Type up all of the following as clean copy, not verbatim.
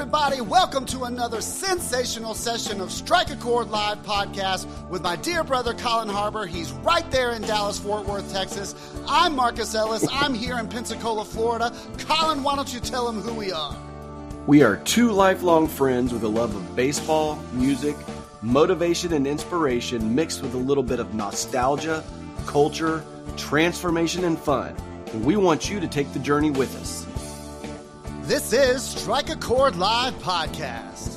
everybody. Welcome to another sensational session of Strike a Chord Live podcast with my dear brother, Collin Harbour. He's right there in Dallas, Fort Worth, Texas. I'm Marcus Ellis. I'm here in Pensacola, Florida. Collin, why don't you tell him who we are? We are two lifelong friends with a love of baseball, music, motivation, and inspiration mixed with a little bit of nostalgia, culture, transformation, and fun. And we want you to take the journey with us. This is Strike a Chord Live podcast.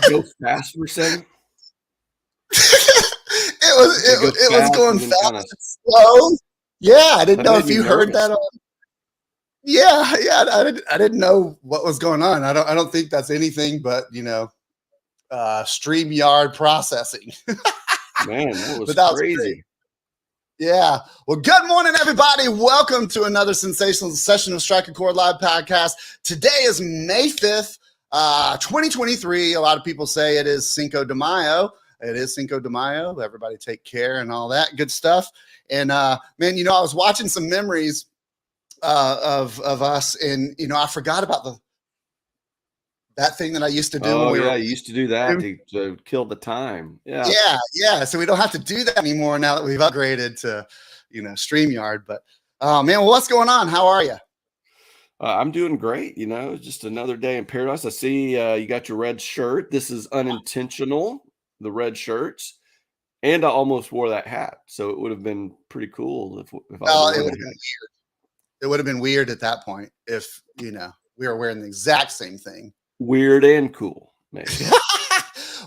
Go fast for a second. It was going fast and slow. Yeah, I didn't know if you heard that. Yeah, I didn't know what was going on. I don't think that's anything but StreamYard processing. Man, that was crazy. Great. Yeah. Well, good morning, everybody. Welcome to another sensational session of Strike a Chord Live podcast. Today is May 5th, 2023. A lot of people say it is Cinco de Mayo. It is Cinco de Mayo. Everybody take care and all that good stuff. And man, I was watching some memories of us, and I forgot about that thing that I used to do. Oh, when you used to do that to kill the time. Yeah. So we don't have to do that anymore now that we've upgraded to, StreamYard. But man, what's going on? How are you? I'm doing great. Just another day in paradise. I see you got your red shirt. This is unintentional, the red shirts. And I almost wore that hat. So it would have been pretty cool if I it would have been weird. It would have been weird at that point if, we were wearing the exact same thing. Weird and cool, maybe.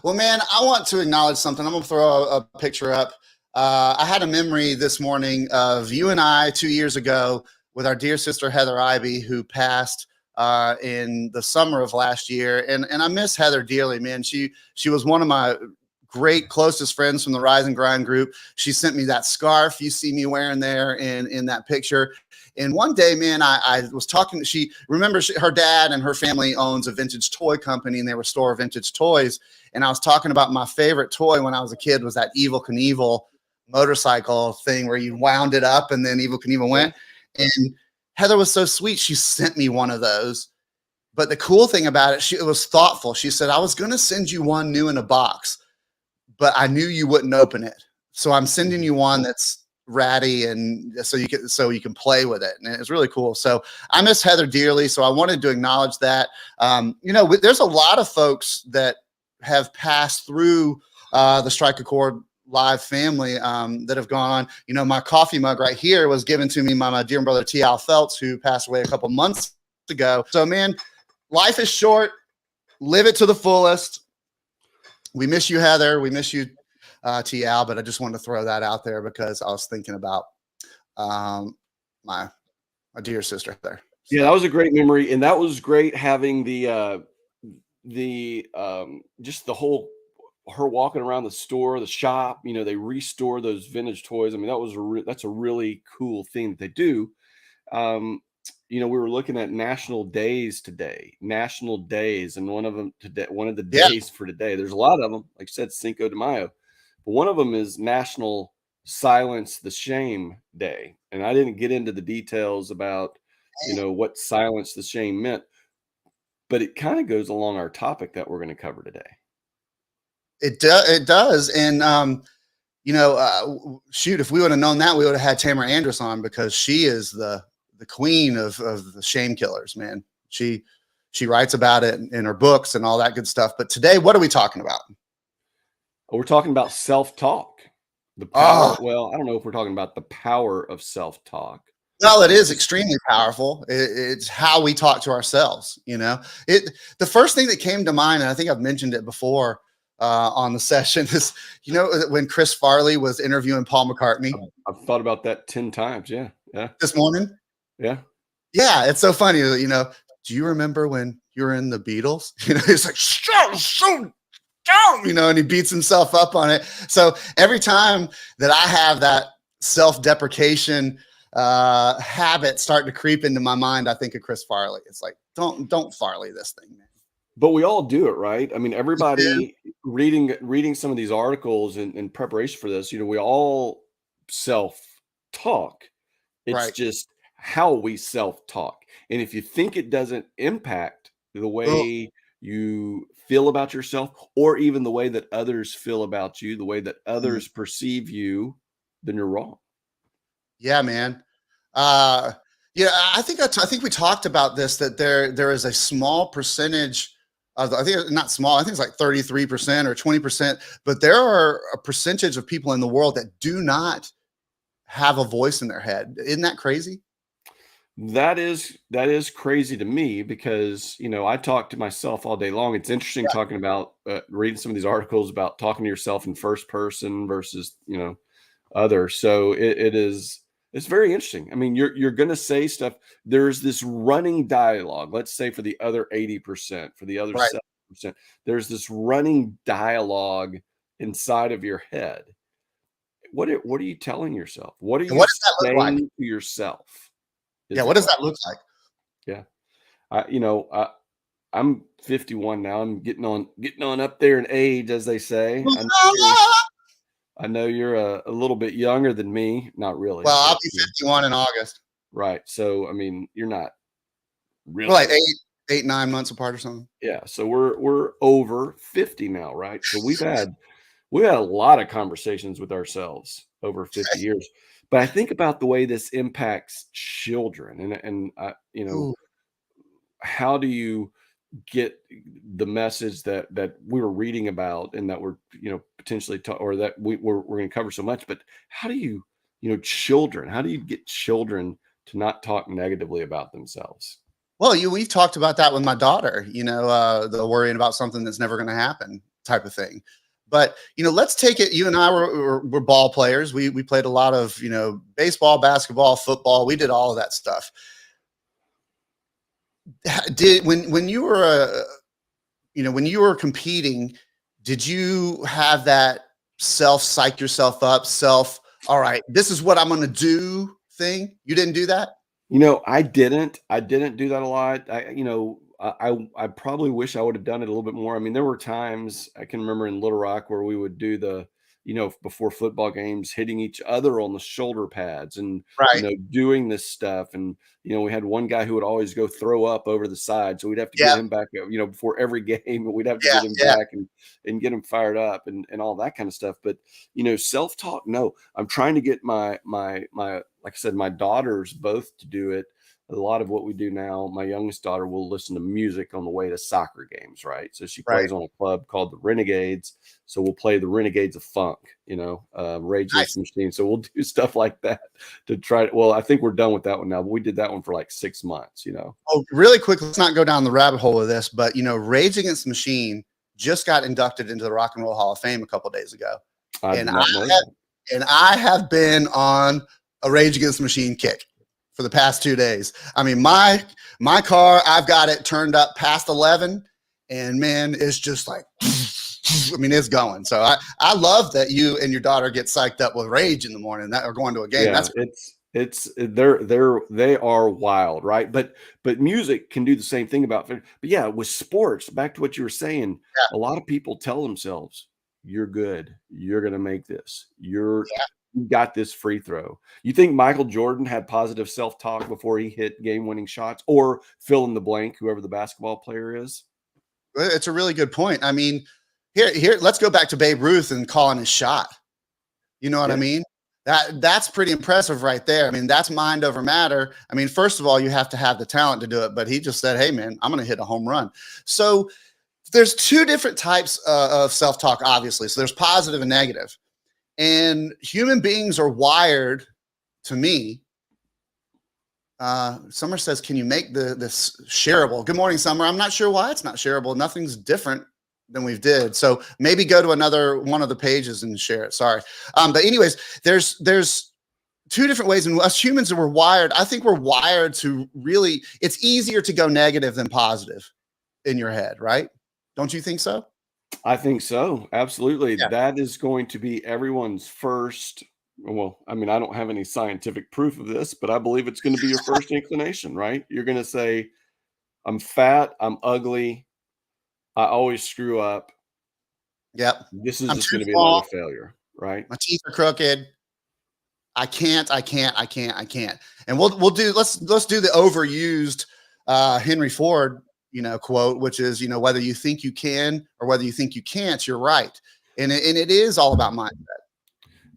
Well, man, I want to acknowledge something. I'm going to throw a picture up. I had a memory this morning of you and I 2 years ago with our dear sister, Heather Ivey, who passed in the summer of last year. And I miss Heather dearly, man. She was one of my great closest friends from the Rise and Grind group. She sent me that scarf you see me wearing there in that picture. And one day, man, I was talking. Her dad and her family owns a vintage toy company, and they restore vintage toys. And I was talking about my favorite toy when I was a kid was that Evel Knievel motorcycle thing where you wound it up and then Evel Knievel went. And Heather was so sweet. She sent me one of those. But the cool thing about it, it was thoughtful. She said, I was going to send you one new in a box, but I knew you wouldn't open it. So I'm sending you one that's ratty, and so you can play with it, and it's really cool. So I miss Heather dearly, so I wanted to acknowledge that. There's a lot of folks that have passed through the Strike a Chord Live family that have gone on. My coffee mug right here was given to me by my dear brother T. Al Phelps, who passed away a couple months ago. So man, life is short. Live it to the fullest. We miss you, Heather. We miss you, T. Al, but I just wanted to throw that out there because I was thinking about my dear sister there. So. Yeah, that was a great memory, and that was great having the just the whole her walking around the store, the shop. They restore those vintage toys. I mean, that's a really cool thing that they do. We were looking at national days today, and one of the days for today. There's a lot of them, like I said, Cinco de Mayo. But one of them is National Silence the Shame Day. And I didn't get into the details about, what silence the shame meant, but it kind of goes along our topic that we're going to cover today. It does. And, shoot, if we would have known that, we would have had Tamara Andrus on, because she is the queen of the shame killers, man. She writes about it in her books and all that good stuff. But today, what are we talking about? We're talking about self-talk. The power. Well, I don't know if we're talking about the power of self-talk. Well, it is extremely powerful. It's how we talk to ourselves. The first thing that came to mind, and I think I've mentioned it before on the session, is when Chris Farley was interviewing Paul McCartney. I've thought about that 10 times. Yeah. This morning. Yeah. It's so funny. Do you remember when you were in the Beatles? He's like, so down, and he beats himself up on it. So every time that I have that self-deprecation habit starting to creep into my mind, I think of Chris Farley. It's like, don't Farley this thing, man. But we all do it, right? I mean, everybody reading some of these articles in preparation for this, we all self-talk. It's Right. just how we self-talk. And if you think it doesn't impact the Well, way you feel about yourself, or even the way that others feel about you, the way that mm, others perceive you, then you're wrong. yeah, man. Uh, yeah, I think we talked about this, that there is a small percentage of, I think not small, I think it's like 33% or 20%, but there are a percentage of people in the world that do not have a voice in their head. Isn't that crazy? That is crazy to me because I talk to myself all day long. It's interesting Yeah. talking about reading some of these articles about talking to yourself in first person versus other. So it's very interesting. I mean, you're going to say stuff. There's this running dialogue. Let's say for the other 80%, for the other Right. 7%, there's this running dialogue inside of your head. What are you telling yourself? What are And you what does that look like? saying to yourself? Yeah, Is the what does question. that look like? Yeah. I'm 51 now. I'm getting on up there in age, as they say. I know you're a little bit younger than me. Not really, Well, but I'll be 51 in August. right. So I mean, you're not We're really like old. 9 months apart or something. Yeah. So we're over 50 now, right? So we've had a lot of conversations with ourselves over 50 years. But I think about the way this impacts children, and Ooh, how do you get the message that we were reading about and that we're potentially or that we're going to cover so much, but how do children, how do you get children to not talk negatively about themselves? well, we've talked about that with my daughter, the worrying about something that's never going to happen type of thing. But, let's take it. You and I were ball players. We played a lot of, baseball, basketball, football. We did all of that stuff. Did when you were when you were competing, did you have that self psych yourself up, all right, this is what I'm going to do thing? You didn't do that? I didn't do that a lot. I probably wish I would have done it a little bit more. I mean, there were times I can remember in Little Rock where we would do before football games, hitting each other on the shoulder pads and, Right. doing this stuff. And, we had one guy who would always go throw up over the side. So we'd have to get Yeah. him back, before every game, we'd have to Yeah. get him Yeah. back and get him fired up and all that kind of stuff. But, self-talk, no, I'm trying to get my like I said, my daughters both to do it. A lot of what we do now, my youngest daughter will listen to music on the way to soccer games, right? So she Right. plays on a club called the Renegades. So we'll play the Renegades of Funk, Rage Against Nice. the Machine. So we'll do stuff like that to try to, well, I think we're done with that one now, but we did that one for like 6 months. Oh, really quick, let's not go down the rabbit hole of this, but Rage Against the Machine just got inducted into the Rock and Roll Hall of Fame a couple days ago. I And did I not know have that. and I have been on a Rage Against the Machine kick for the past 2 days. I mean, my car, I've got it turned up past 11, and man, it's just like, I mean, it's going. So I love that you and your daughter get psyched up with Rage in the morning that are going to a game. Yeah, That's they are wild, right? But music can do the same thing but yeah, with sports, back to what you were saying, a lot of people tell themselves, "You're good. You're gonna make this. yeah. You got this free throw." You think Michael Jordan had positive self-talk before he hit game-winning shots, or fill in the blank, whoever the basketball player is? It's a really good point. I mean, here, let's go back to Babe Ruth and calling his shot. You know what I Yeah. mean? That's pretty impressive right there. I mean, that's mind over matter. I mean, first of all, you have to have the talent to do it, but he just said, "Hey, man, I'm going to hit a home run." So there's two different types of self-talk, obviously. So there's positive and negative, and human beings are wired. To me, Summer says, "Can you make this shareable?" Good morning, Summer. I'm not sure why it's not shareable. Nothing's different than we've did. So maybe go to another one of the pages and share it. Sorry. But anyways, there's two different ways. And us humans we're wired. I think we're wired to really, it's easier to go negative than positive in your head, right? Don't you think so? I think so. Absolutely. Yeah. That is going to be everyone's first. Well, I mean, I don't have any scientific proof of this, but I believe it's going to be your first inclination, right? You're going to say, "I'm fat, I'm ugly, I always screw up. Yep. This is I'm just too going to be small. another failure, right? My teeth are crooked. I can't. And let's do the overused Henry Ford, quote, which is, whether you think you can or whether you think you can't, you're right. And it is all about mindset.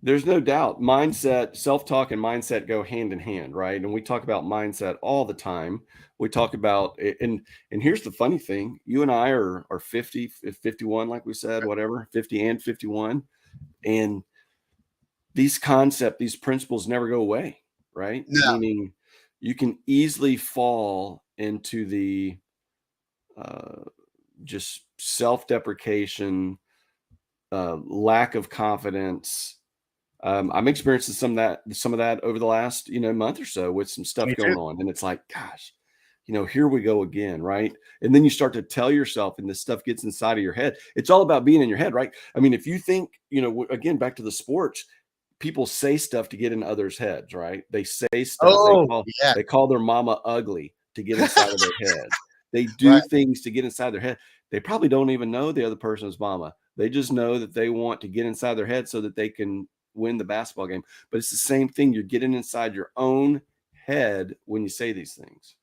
There's no doubt. Mindset, self-talk and mindset go hand in hand, right? And we talk about mindset all the time. We talk about it, and here's the funny thing. You and I are 50, 51, like we said, whatever, 50 and 51. And these concepts, these principles never go away, right? No. Meaning you can easily fall into the just self-deprecation, lack of confidence. I'm experiencing some of that over the last, month or so with some stuff Me going too. on. And it's like, gosh, here we go again, right? And then you start to tell yourself, and this stuff gets inside of your head. It's all about being in your head, right? I mean, if you think, again, back to the sports, people say stuff to get in others' heads, right? They say stuff. Oh, yeah. They call their mama ugly to get inside of their head. They Right. do things to get inside their head. They probably don't even know the other person's mama. They just know that they want to get inside their head so that they can win the basketball game. But it's the same thing. You're getting inside your own head when you say these things.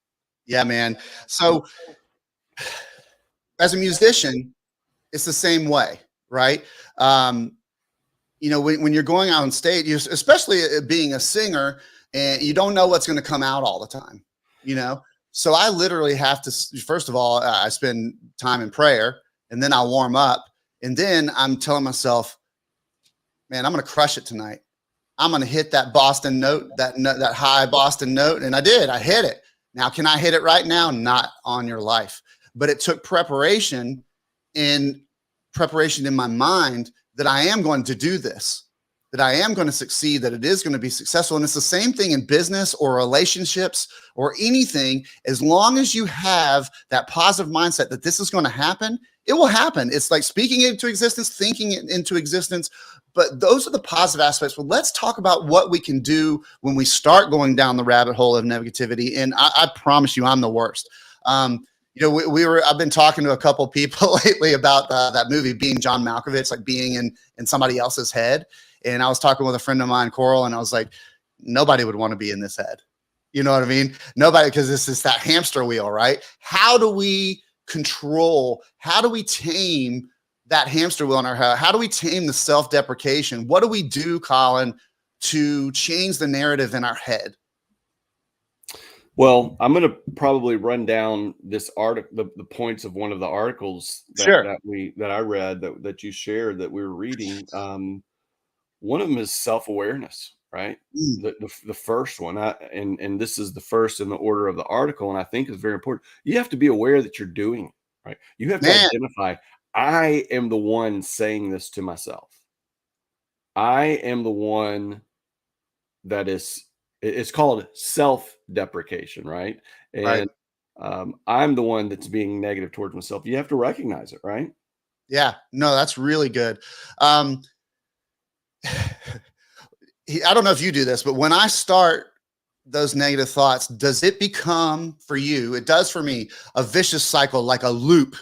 Yeah, man. So as a musician, it's the same way, right? When you're going out on stage, especially being a singer, and you don't know what's going to come out all the time, So I literally have to, first of all, I spend time in prayer, and then I warm up, and then I'm telling myself, man, I'm going to crush it tonight. I'm going to hit that Boston note, that high Boston note. And I did. I hit it. Now, can I hit it right now? Not on your life. But it took preparation in my mind that I am going to do this, that I am going to succeed, that it is going to be successful. And it's the same thing in business or relationships or anything. As long as you have that positive mindset that this is going to happen, it will happen. It's like speaking it into existence, thinking it into existence. But those are the positive aspects. Well, let's talk about what we can do when we start going down the rabbit hole of negativity. And I promise you, I'm the worst. I've been talking to a couple people lately about that movie, Being John Malkovich, like being in somebody else's head. And I was talking with a friend of mine, Coral, and I was like, nobody would want to be in this head. You know what I mean? Nobody, because this is that hamster wheel, right? How do we tame that hamster wheel in our head? How do we tame the self-deprecation? What do we do, Collin, to change the narrative in our head? Well, I'm going to probably run down this article, the points of one of the articles that I read that you shared that we were reading. One of them is self-awareness, right? The first one, and this is the first in the order of the article, and I think is very important. You have to be aware that you're doing it, right? You have to identify, I am the one saying this to myself. I am the one that is, it's called self-deprecation, right? And I'm the one that's being negative towards myself. You have to recognize it, right? Yeah, no, that's really good. I don't know if you do this, but when I start those negative thoughts, does it become for you, it does for me, a vicious cycle, like a loop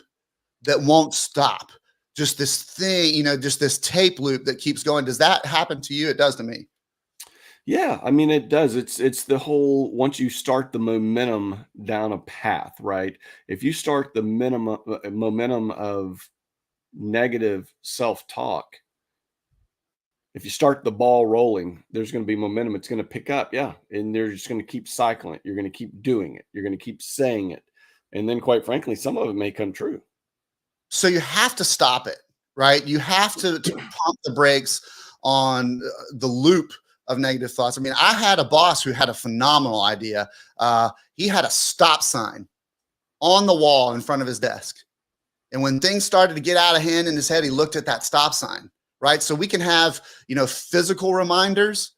that won't stop? Just this thing, just this tape loop that keeps going. Does that happen to you? It does to me. Yeah, I mean, it does. It's the whole, once you start the momentum down a path, right? If you start the momentum of negative self-talk, if you start the ball rolling, there's going to be momentum. It's going to pick up. Yeah. And they're just going to keep cycling it. You're going to keep doing it. You're going to keep saying it. And then quite frankly, some of it may come true. So you have to stop it, right? You have to pump the brakes on the loop of negative thoughts. I mean, I had a boss who had a phenomenal idea. He had a stop sign on the wall in front of his desk. And when things started to get out of hand in his head, he looked at that stop sign, right? So we can have, physical reminders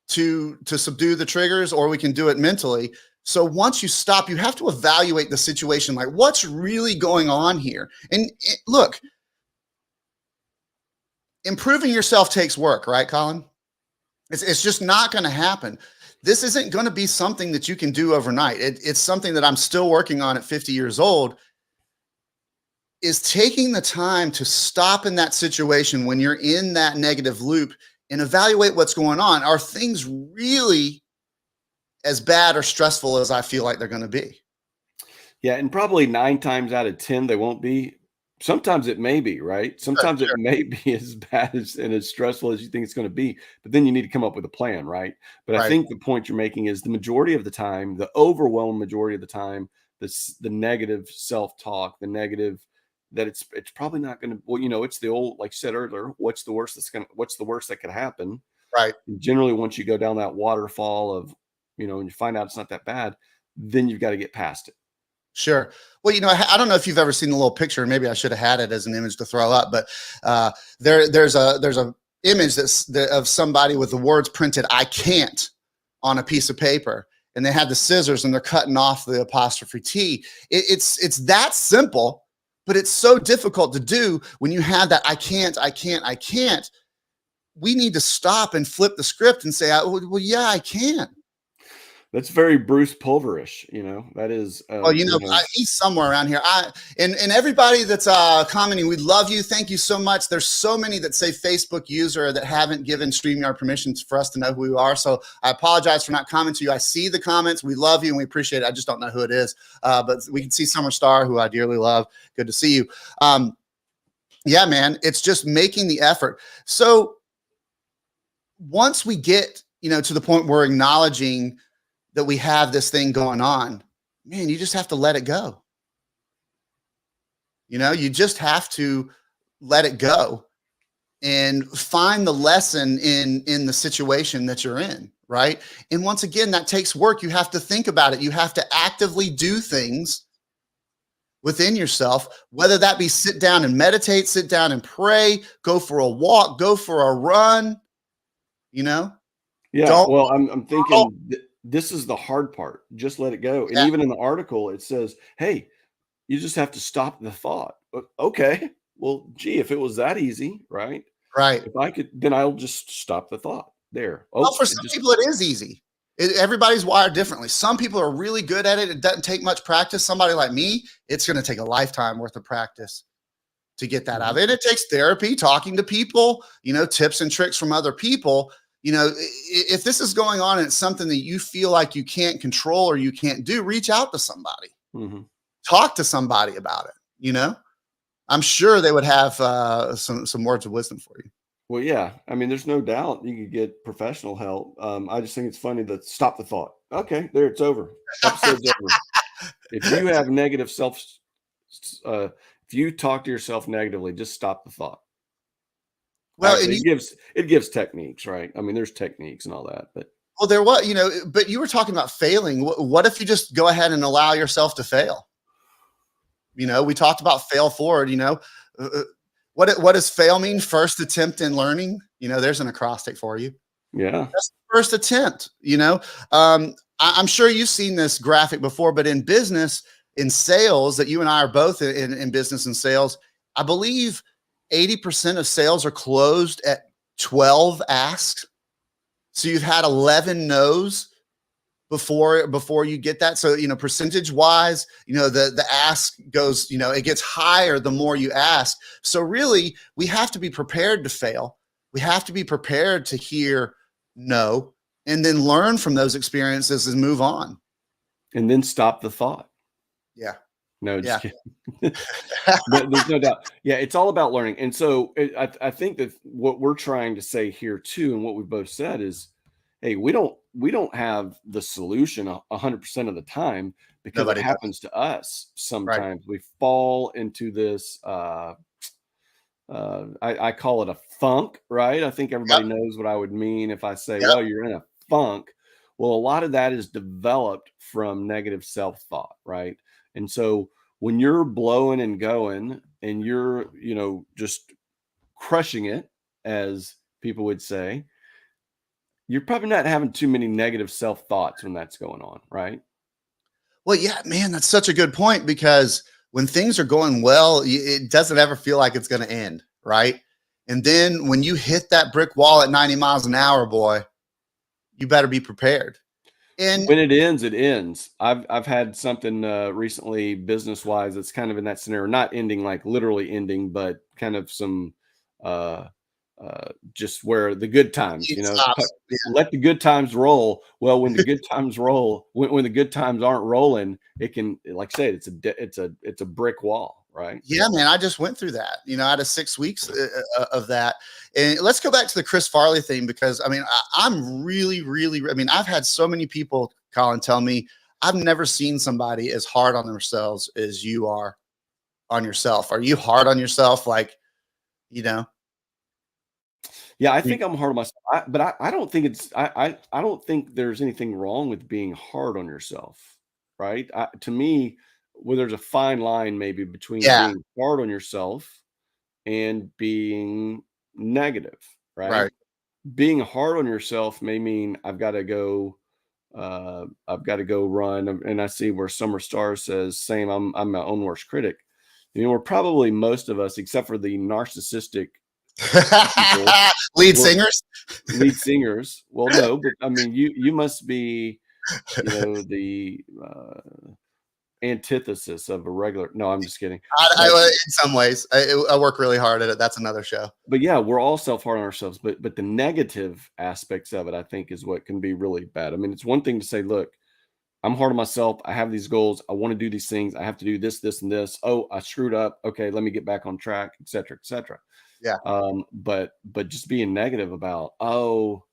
to subdue the triggers, or we can do it mentally. So once you stop, you have to evaluate the situation, like what's really going on here. And look, improving yourself takes work, right, Collin? It's just not going to happen. This isn't going to be something that you can do overnight. It's something that I'm still working on at 50 years old. is taking the time to stop in that situation when you're in that negative loop and evaluate what's going on. Are things really as bad or stressful as I feel like they're going to be? Yeah, and probably 9 times out of 10, they won't be. Sometimes it may be, right? Sure, Sometimes it sure. may be as bad as and as stressful as you think it's gonna be, but then you need to come up with a plan, right? But I Right. think the point you're making is the majority of the time, the overwhelming majority of the time, the negative self-talk, the negative that it's probably not gonna well, it's the old like you said earlier, what's the worst that could happen? Right. And generally, once you go down that waterfall of, and you find out it's not that bad, then you've got to get past it. Sure. Well, I don't know if you've ever seen the little picture. Maybe I should have had it as an image to throw up, but there's a image of somebody with the words printed "I can't" on a piece of paper, and they had the scissors and they're cutting off the apostrophe T. It's that simple, but it's so difficult to do when you have that "I can't, I can't, I can't." We need to stop and flip the script and say, "Well, yeah, I can." That's very Bruce Pulverish, that is, Well, he's somewhere around here. And everybody that's commenting, we love you. Thank you so much. There's so many that say Facebook user that haven't given StreamYard permission for us to know who we are. So I apologize for not commenting to you. I see the comments. We love you and we appreciate it. I just don't know who it is. But we can see Summer Star, who I dearly love. Good to see you. Yeah, man, it's just making the effort. So once we get, to the point where we're acknowledging that we have this thing going on, man, you just have to let it go. You just have to let it go and find the lesson in the situation that you're in, right? And once again, that takes work. You have to think about it. You have to actively do things within yourself, whether that be sit down and meditate, sit down and pray, go for a walk, go for a run, Yeah, don't. well, I'm thinking this is the hard part. Just let it go. And Yeah, even in the article, it says, "Hey, you just have to stop the thought." Okay, well, gee, if it was that easy, right? right. If I could, then I'll just stop the thought there. Well, Oh, for some people, it is easy. Everybody's wired differently. Some people are really good at it. It doesn't take much practice. Somebody like me, it's going to take a lifetime worth of practice to get that out of it. And it takes therapy, talking to people, tips and tricks from other people. If this is going on and it's something that you feel like you can't control or you can't do, reach out to somebody, talk to somebody about it. I'm sure they would have some words of wisdom for you. Well, yeah. I mean, there's no doubt you could get professional help. I just think it's funny that stop the thought. Okay, there, it's over. Episode's over. If you have negative if you talk to yourself negatively, just stop the thought. Well, Actually, it gives techniques, right? I mean, there's techniques and all that, but there was, but you were talking about failing. What if you just go ahead and allow yourself to fail? We talked about fail forward. What does fail mean? First attempt in learning. There's an acrostic for you. yeah. That's the first attempt. I'm sure you've seen this graphic before, but in business, in sales, that you and I are both in business and sales, I believe 80% of sales are closed at 12 asks. So you've had 11 no's before you get that. So, percentage wise, the ask goes, it gets higher the more you ask. So really, we have to be prepared to fail. We have to be prepared to hear no, and then learn from those experiences and move on. And then stop the thought. Yeah. No, just kidding. There's no doubt. Yeah, it's all about learning. And so I think that what we're trying to say here too, and what we both said is, hey, we don't have the solution 100% of the time, because Nobody it does. happens to us. Sometimes Right. we fall into this, I call it a funk, right? I think everybody Yep. knows what I would mean if I say, Yep. well, you're in a funk. Well, a lot of that is developed from negative self-thought, right? And so when you're blowing and going and you're, just crushing it, as people would say, you're probably not having too many negative self-thoughts when that's going on, right? Well, yeah, man, that's such a good point, because when things are going well, it doesn't ever feel like it's going to end, right? And then when you hit that brick wall at 90 miles an hour, boy, you better be prepared. And When it ends, it ends. I've had something recently business wise that's kind of in that scenario, not ending like literally ending, but kind of some uh just where the good times, it stops. Yeah. let the good times roll. Well, when the good times roll, when the good times aren't rolling, it can, like I said, it's a brick wall, right? Yeah, man, I just went through that, out of 6 weeks of that. And let's go back to the Chris Farley thing, because I mean, I'm really, really, I mean, I've had so many people, Collin, tell me I've never seen somebody as hard on themselves as you are on yourself. Are you hard on yourself? Like, you know, Yeah, I you- think I'm hard on myself, but I don't think I don't think there's anything wrong with being hard on yourself, right? To me, well, there's a fine line maybe between yeah, being hard on yourself and being negative, right? right. Being hard on yourself may mean I've got to go run, and I see where Summer Star says, "Same, I'm my own worst critic." We're probably most of us, except for the narcissistic people, Lead we're singers. lead singers. Well, no, but I mean, you must be, the antithesis of a regular. No, I'm just kidding. But In some ways, I work really hard at it. That's another show. but yeah, we're all self-hard on ourselves. But the negative aspects of it, I think, is what can be really bad. I mean, it's one thing to say, look, I'm hard on myself. I have these goals. I want to do these things. I have to do this, this, and this. Oh, I screwed up. Okay, let me get back on track, et cetera, et cetera. Yeah. But just being negative about, oh,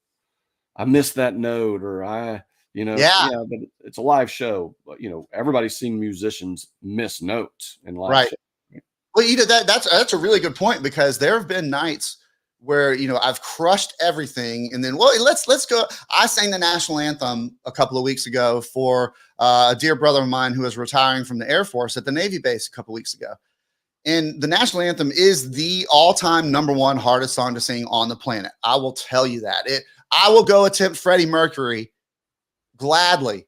I missed that note, or Yeah. yeah, but it's a live show. But, everybody's seen musicians miss notes in live Right. shows. Well, that's a really good point, because there have been nights where I've crushed everything, and then let's go. I sang the national anthem a couple of weeks ago for a dear brother of mine who is retiring from the Air Force at the Navy base a couple of weeks ago. And the national anthem is the all-time #1 hardest song to sing on the planet. I will tell you that. I will go attempt Freddie Mercury gladly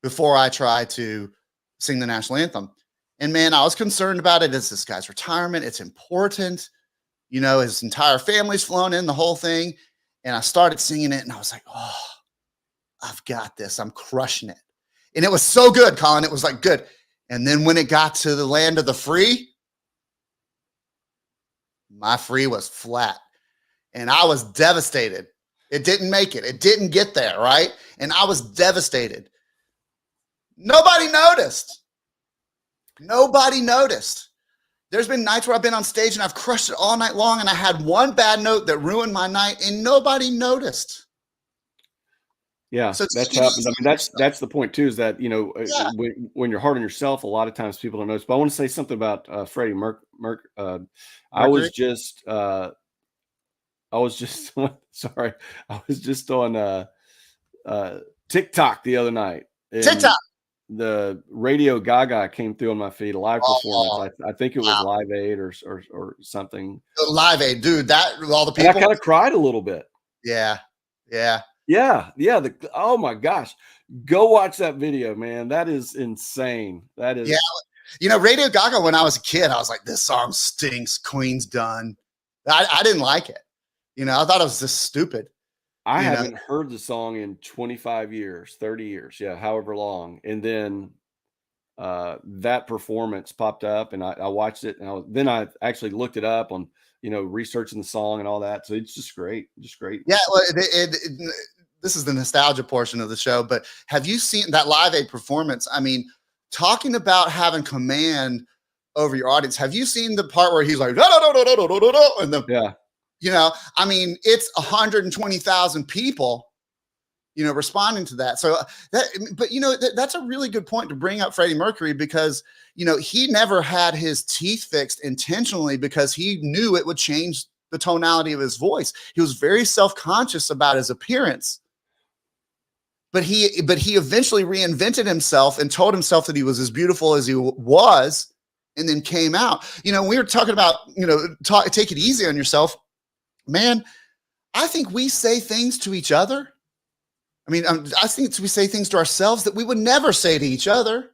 before I try to sing the national anthem. And man, I was concerned about it. It's this guy's retirement. It's important. His entire family's flown in, the whole thing. And I started singing it, and I was like, oh, I've got this. I'm crushing it. And it was so good, Collin. It was like good. And then when it got to the land of the free, my free was flat. And I was devastated. It didn't make it. It didn't get there, right? And I was devastated. Nobody noticed. Nobody noticed. There's been nights where I've been on stage and I've crushed it all night long, and I had one bad note that ruined my night, and nobody noticed. Yeah, So that's happened. I mean, that's the point too, is that, yeah, when you're hard on yourself, a lot of times people don't notice. But I want to say something about Freddie Mercury. Mercury. I was just sorry. I was just on TikTok the other night, and TikTok. the Radio Gaga came through on my feed, a live performance. Oh, I think it was wow. Live Aid or something. Live Aid, dude. That all the And I people. kind of cried a little bit. Yeah, yeah. Yeah, yeah. Oh my gosh, go watch that video, man. That is insane. That is. Yeah. Radio Gaga, when I was a kid, I was like, this song stinks. Queen's done. I didn't like it. I thought it was just stupid. I haven't heard the song in 25 years, 30 years, yeah, however long. And then that performance popped up, and I watched it, and then I actually looked it up on, researching the song and all that. So it's just great, just great. Yeah, well, this is the nostalgia portion of the show, but have you seen that Live Aid performance? I mean, talking about having command over your audience. Have you seen the part where he's like, no, no, no, no, no, no, no, no, no, and Yeah. I mean, it's 120,000 people, responding to that. So that's a really good point to bring up Freddie Mercury, because, he never had his teeth fixed intentionally because he knew it would change the tonality of his voice. He was very self-conscious about his appearance, but he eventually reinvented himself and told himself that he was as beautiful as he was, and then came out. We were talking about, take it easy on yourself. Man, I think we say things to each other. I mean, I think we say things to ourselves that we would never say to each other.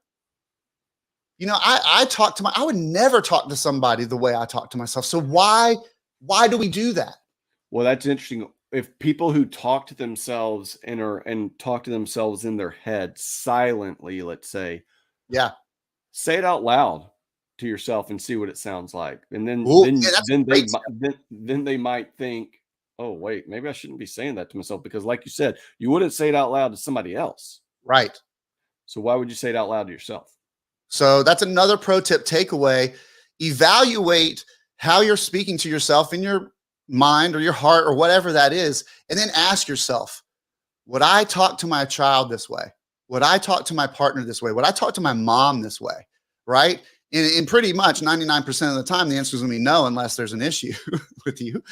I would never talk to somebody the way I talk to myself. So why do we do that? Well, that's interesting. if people who talk to themselves and talk to themselves in their head silently, let's say, Yeah. say it out loud to yourself and see what it sounds like. And then Ooh, then yeah, that's a then they great mi- step. then they might think, "Oh, wait, maybe I shouldn't be saying that to myself," because like you said, you wouldn't say it out loud to somebody else. Right. So why would you say it out loud to yourself? So that's another pro tip takeaway. Evaluate how you're speaking to yourself in your mind or your heart or whatever that is. And then ask yourself, would I talk to my child this way? Would I talk to my partner this way? Would I talk to my mom this way? Right. And pretty much 99% of the time, the answer is going to be no, unless there's an issue with you,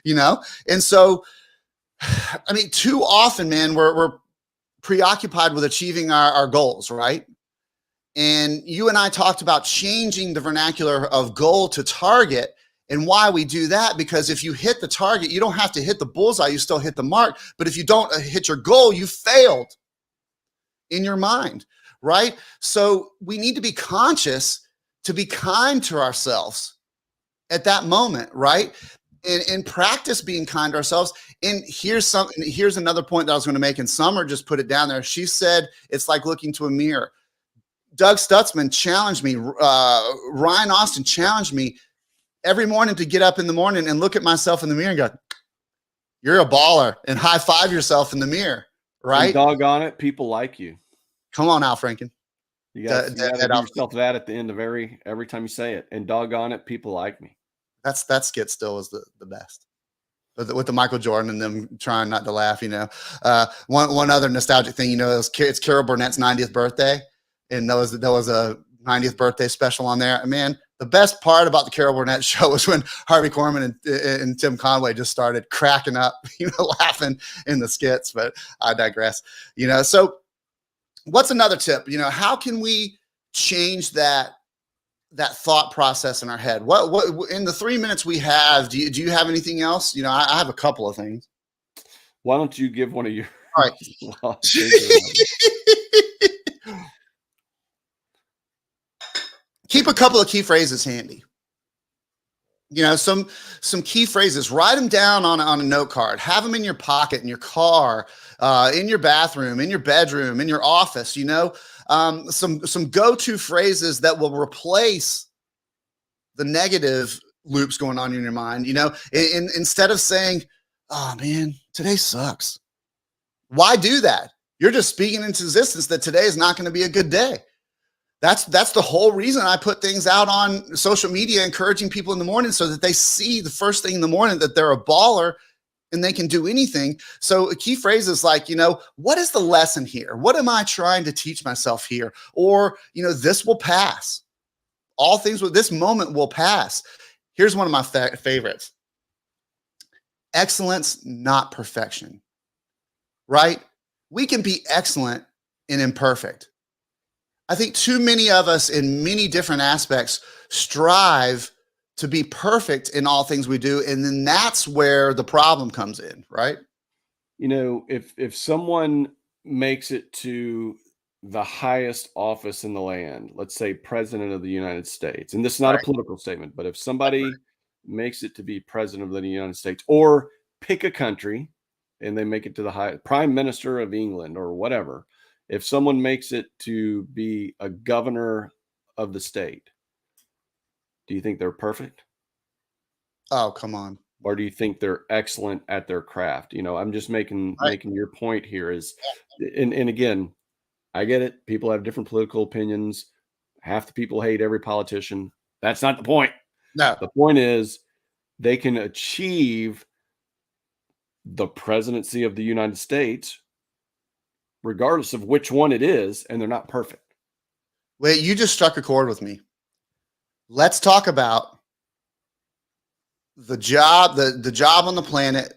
you know? And so, I mean, too often, man, we're preoccupied with achieving our goals, right? And you and I talked about changing the vernacular of goal to target. And why we do that, because if you hit the target, you don't have to hit the bullseye, you still hit the mark. But if you don't hit your goal, you failed in your mind, right? So we need to be conscious to be kind to ourselves at that moment, right? And practice being kind to ourselves. And here's another point that I was going to make, and Summer just put it down there. She said it's like looking to a mirror. Doug Stutzman challenged me. Ryan Austin challenged me every morning to get up in the morning and look at myself in the mirror and go, "You're a baller," and high five yourself in the mirror, And right? doggone it, people like you. Come on, Al Franken. You got to That give yourself that at the end of every time you say it. And doggone it, people like me. that skit still is the best. With the Michael Jordan and them trying not to laugh, you know. One other nostalgic thing, you know, it's Carol Burnett's 90th birthday, and there was a 90th birthday special on there. Man, the best part about the Carol Burnett show was when Harvey Korman and Tim Conway just started cracking up, you know, laughing in the skits. But I digress, you know. So, what's another tip? You know, how can we change that thought process in our head? What in the 3 minutes we have, do you have anything else? You know, I have a couple of things. Why don't you give one of your All right. Keep a couple of key phrases handy. You know, some key phrases. Write them down on a note card. Have them in your pocket, in your car, in your bathroom, in your bedroom, in your office. You know, some go-to phrases that will replace the negative loops going on in your mind. You know, instead of saying, "Oh man, today sucks," why do that? You're just speaking into existence that today is not going to be a good day. That's the whole reason I put things out on social media, encouraging people in the morning so that they see the first thing in the morning that they're a baller and they can do anything. So a key phrase is like, you know, what is the lesson here? What am I trying to teach myself here? Or, you know, this will pass. All things with this moment will pass. Here's one of my favorites. Excellence, not perfection, right? We can be excellent and imperfect. I think too many of us in many different aspects strive to be perfect in all things we do. And then that's where the problem comes in, right? You know, if someone makes it to the highest office in the land, let's say president of the United States, and this is not a Right. political statement, but if somebody makes it to be president of the United States, or pick a country and they make it to the high prime minister of England or whatever, if someone makes it to be a governor of the state, do you think they're perfect? Oh, come on. Or do you think they're excellent at their craft? You know, I'm just making Right. your point here is, and again, I get it. People have different political opinions. Half the people hate every politician. That's not the point. No. The point is they can achieve the presidency of the United States regardless of which one it is, and they're not perfect. Wait, you just struck a chord with me. Let's talk about the job on the planet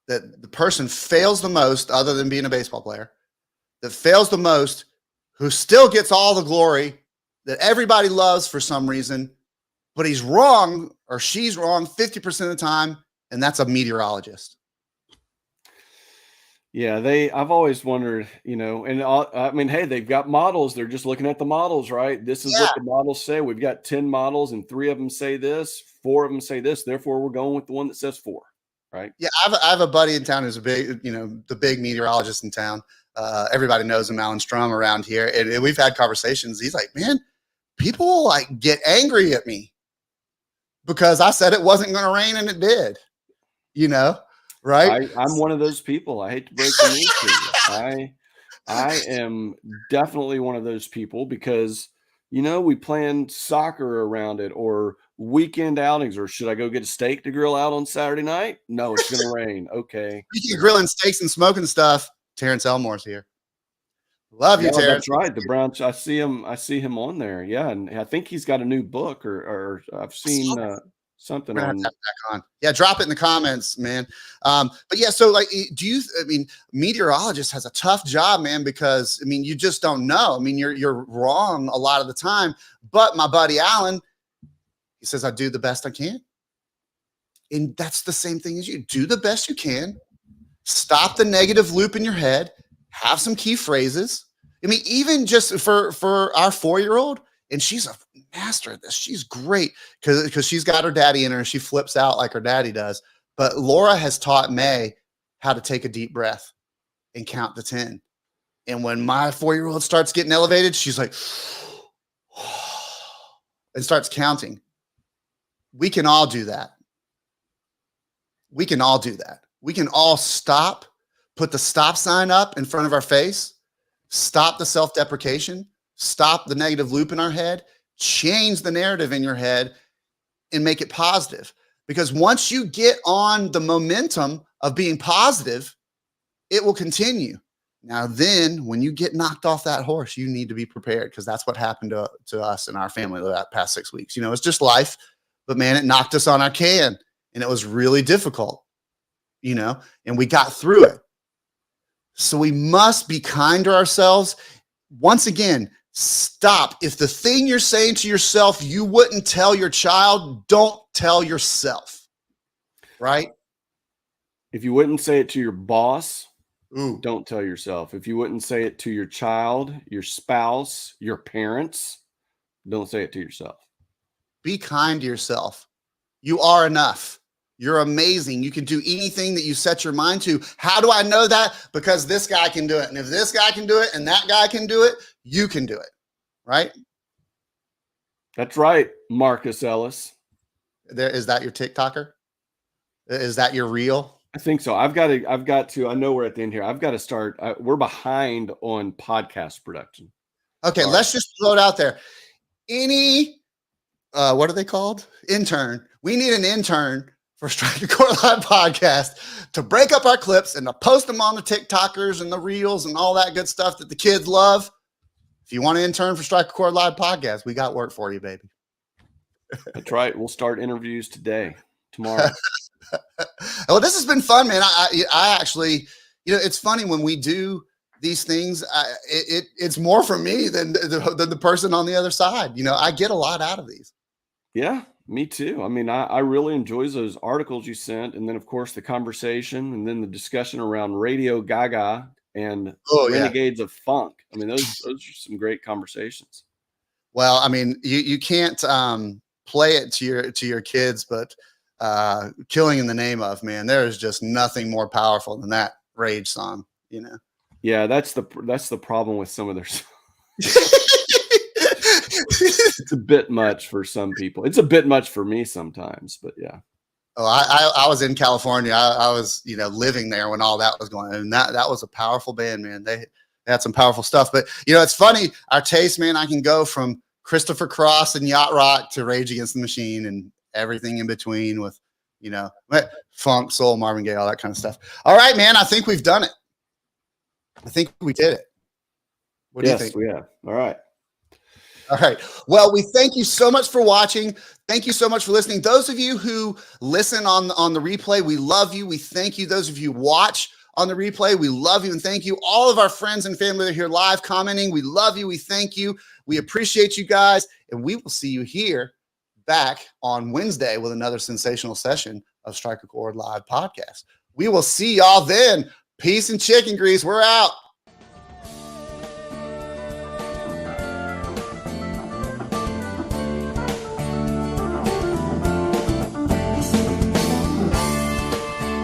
that the person fails the most, other than being a baseball player, that fails the most, who still gets all the glory that everybody loves for some reason, but he's wrong or she's wrong 50% of the time, and that's a meteorologist. Yeah, I've always wondered, you know, and I mean, hey, they've got models. They're just looking at the models, right? This is Yeah. what the models say. We've got 10 models, and 3 of them say this, 4 of them say this. Therefore, we're going with the one that says 4. right? Yeah, I have a buddy in town who's a big, the big meteorologist in town. Everybody knows him, Alan Strum, around here, and we've had conversations. He's like, man, people like get angry at me because I said it wasn't going to rain and it did. Right? I'm one of those people. I hate to break the news to you. I am definitely one of those people because, we planned soccer around it or weekend outings, or should I go get a steak to grill out on Saturday night? No, it's going to rain. Okay. Speaking of grilling steaks and smoking stuff, Terrence Elmore's here. Love you, Yeah, Terrence. that's right. The Browns. I see him on there. Yeah, and I think he's got a new book, or I've seen something We're gonna have on. to have that back on. Yeah, drop it in the comments, man. But yeah, so like, meteorologist has a tough job, man, because you just don't know. You're wrong a lot of the time. But my buddy Alan, he says, I do the best I can. And that's the same thing as you. Do the best you can. Stop the negative loop in your head. Have some key phrases. Even just for our 4-year-old, and she's a master at this. She's great because she's got her daddy in her and she flips out like her daddy does. But Laura has taught May how to take a deep breath and count to 10. And when my 4-year-old starts getting elevated, she's like, and starts counting. We can all do that. We can all do that. We can all stop, put the stop sign up in front of our face, stop the self-deprecation, stop the negative loop in our head, change the narrative in your head, and make it positive. Because once you get on the momentum of being positive, it will continue. Now, then when you get knocked off that horse, you need to be prepared, because that's what happened to us and our family that past 6 weeks. It's just life, but man, it knocked us on our can, and it was really difficult, and we got through it. So we must be kind to ourselves. Once again, stop. If the thing you're saying to yourself you wouldn't tell your child, don't tell yourself, right? If you wouldn't say it to your boss, Ooh. Don't tell yourself. If you wouldn't say it to your child, your spouse, your parents, don't say it to yourself. Be kind to yourself. You are enough. You're amazing. You can do anything that you set your mind to. How do I know that? Because this guy can do it. And if this guy can do it and that guy can do it, you can do it. Right? That's right, Marcus Ellis. Is that your TikToker? Is that your reel? I think so. I've got to, I know we're at the end here. I've got to start. We're behind on podcast production. Okay, let's just throw it out there. What are they called? Intern. We need an intern for Strike a Chord Live podcast to break up our clips and to post them on the TikTokers and the reels and all that good stuff that the kids love. If you want to intern for Strike a Chord Live podcast, we got work for you, baby. That's right. We'll start interviews tomorrow. Well, this has been fun, man. I actually, it's funny when we do these things. It's more for me than the person on the other side. I get a lot out of these. Yeah, me too. I really enjoy those articles you sent, and then of course the conversation, and then the discussion around Radio Gaga and Renegades of Funk. Those are some great conversations. Well, you can't play it to your kids, but Killing in the Name of, man, there is just nothing more powerful than that Rage song. Yeah, that's the problem with some of their songs. It's a bit much for some people. It's a bit much for me sometimes, but yeah. Oh, I was in California. I was, living there when all that was going on. And that was a powerful band, man. They had some powerful stuff. But, it's funny. Our taste, man, I can go from Christopher Cross and Yacht Rock to Rage Against the Machine and everything in between with, funk, soul, Marvin Gaye, all that kind of stuff. All right, man. I think we've done it. I think we did it. What do you think? Yes, we have. All right. All right. Well, we thank you so much for watching. Thank you so much for listening. Those of you who listen on the replay, we love you. We thank you. Those of you who watch on the replay, we love you and thank you. All of our friends and family that are here live commenting, we love you. We thank you. We appreciate you guys. And we will see you here back on Wednesday with another sensational session of Strike a Chord Live podcast. We will see y'all then. Peace and chicken grease. We're out.